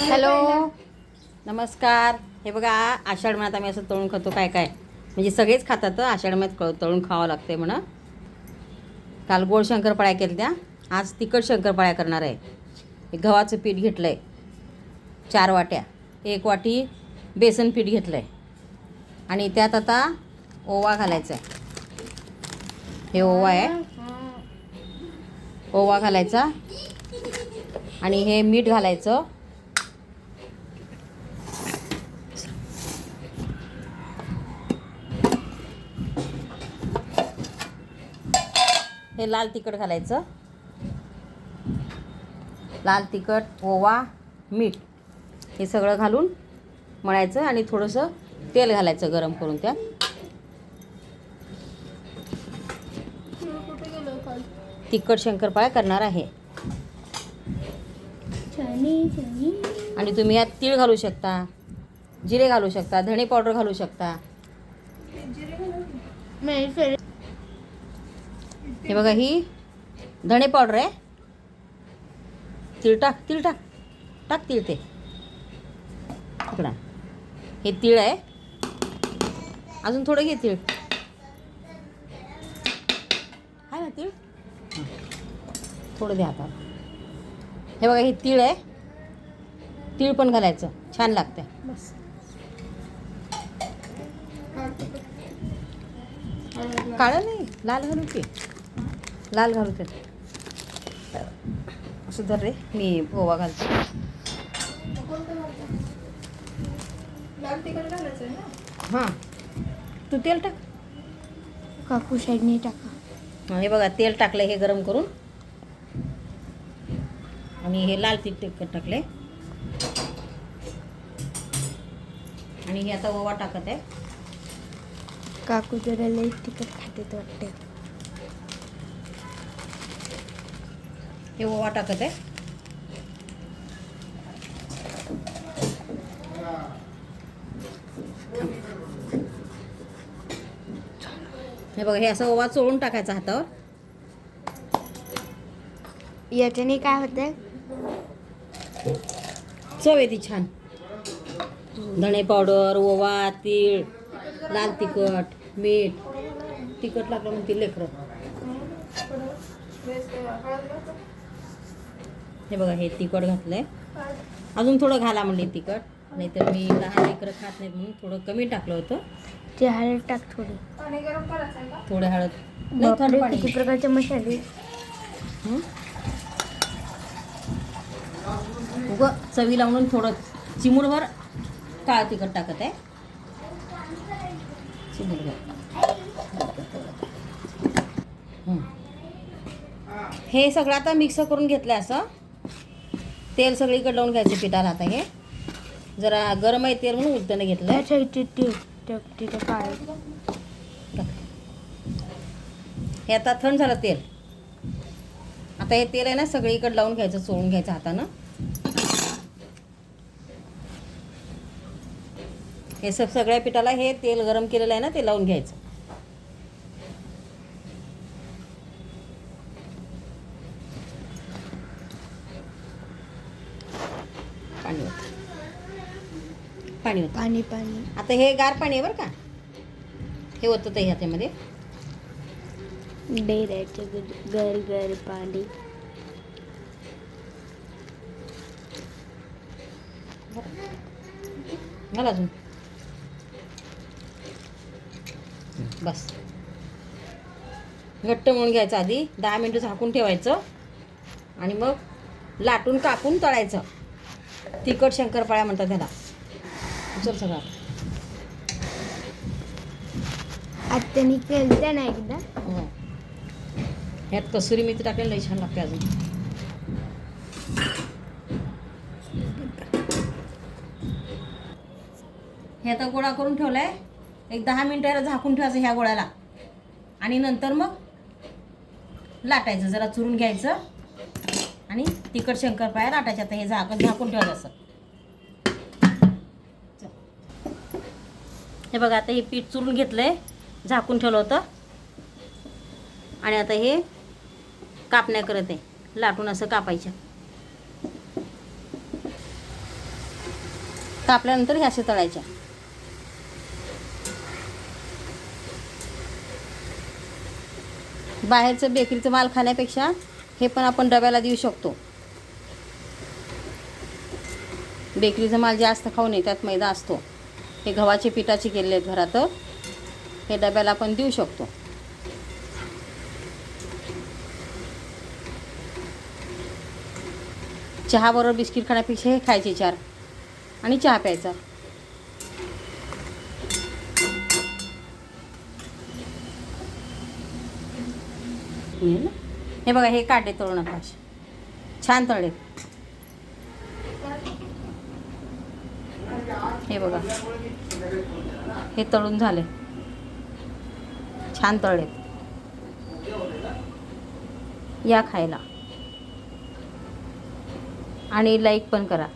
Hello, नमस्कार. हे बघा, आषाढ महिन्यात आम्ही असं तळून खातो. काय काय म्हणजे सगळेच खातात. आषाढ महिन्यात तळून खावं लागते म्हणा. काल गोड शंकरपाळ्या केल्या, आज तिखट शंकरपाळ्या करणार आहे. हे गव्हाचं पीठ घेतलं आहे 4 वाट्या, 1 वाटी बेसन पीठ घेतलं आहे आणि त्यात आता ओवा घालायचा आहे. हे ओवा आहे, ओवा घालायचा आणि हे मीठ घालायचं. हे लाल तिखट घालायचं. लाल तिखट, ओवा, मीठ हे सगळं घालून मळायचं आणि थोडंसं तेल घालायचं गरम करून. त्यात तिखट शंकरपाळ्या करणार आहे. आणि तुम्ही यात तीळ घालू शकता, जिरे घालू शकता, धणे पावडर घालू शकता. हे बघा, ही धणे पावडर आहे. तीळ टाक, तीळ टाक, टाक तीळ. ते इकडं हे तीळ आहे. अजून थोडं घे तीळ. आहे ना तीळ, थोडं द्या आता. हे बघा, हे तीळ आहे. तीळ पण घालायचं, छान लागते. बस काळं नाही, लाल घालू की, लाल घालू. ते असं धर रे, मी ओवा घालते. हां, तू तेल टाक. काकू साईडने टाका. हे बघा, तेल टाकलं हे गरम करून आणि हे लाल तिखट टाकले आणि हे आता ओवा टाकत आहे. काकू जरा लई तिखट खाते वाटते. हे ओवा टाकत आहे. हे बघा, हे असं ओवा चोळून टाकायचा हातावर. याच्याने काय होतंय, चव येते छान. धणे पावडर, ओवा, तीळ, लाल तिखट, मीठ. तिखट लागलं म्हणते लेकरं. हे बघा, हे तिखट घातलंय. अजून थोडं घाला म्हणले तिखट, नाहीतर मी लहान लेकरं खात नाहीत म्हणून थोडं कमी टाकलं होतं. ते हळद टाक थोडी. थोडं हळद नाही, थंड पाणी. किती प्रकारचे मसाले. उगं चवी लावून थोडं चिमूटभर काळं तिखट टाकत आहे. चिमूटभर. हे सगळं आता मिक्स करून घेतलं. असं तेल सगळीकडे लावून घ्यायचं पिठाला. आता हे जरा गरम आहे तेल म्हणून उलटणं घेतलं. हे आता थंड झालं तेल. आता हे तेल आहे ना, सगळीकडे लावून घ्यायचं, चोळून घ्यायचं हातानं. हे सगळ्या पिठाला हे तेल गरम केलेलं आहे ना, ते लावून घ्यायचं. पाणी होतं, पाणी होतं, पाणी पाणी. आता हे गार पाणी आहे बरं का. हे होतं ते ह्याच्यामध्ये. डेऱ्याचे गर गर पाणी. मला अजून बस. घट्ट म्हणून घ्यायचं. आधी 10 मिनटं झाकून ठेवायचं आणि मग लाटून कापून तळायचं. तिखट शंकरपाळ्या म्हणतात त्याला. उचल सगळं. आत्याने केलं ना एकदा. हो, ह्यात कसुरी मेथी टाकलेलं लई छान लागते. अजून हे आता गोळा करून ठेवलाय. एक 10 मिनटं झाकून ठेवायचं ह्या गोळ्याला आणि नंतर मग लाटायचं. जरा चुरून घ्यायचं आणि तिखट शंकरपाळ्या लाटायच्या. आता हे झाकून ठेवायचं असं. हे बघा, आता हे पीठ चुरून घेतलंय, झाकून ठेवलं होतं आणि आता हे कापण्या करत आहे. लाटून असं कापायच्या. कापल्यानंतर हे असे तळायच्या. बाहेरचं बेकरीचं माल खाण्यापेक्षा हे पण आपण डब्याला देऊ शकतो. बेकरीचं माल जास्त खाऊ नये, त्यात मैदा असतो. हे गव्हाचे पिठाचे केलेले आहेत घरात, हे डब्याला आपण देऊ शकतो. चहाबरोबर बिस्किट खाण्यापेक्षा हे खायचे 4 आणि चहा प्यायचा. हे बघा, हे काढले तळून आता छान तळले. हे बघा, हे तळून झाले, छान तळले. या खायला आणि लाईक पण करा.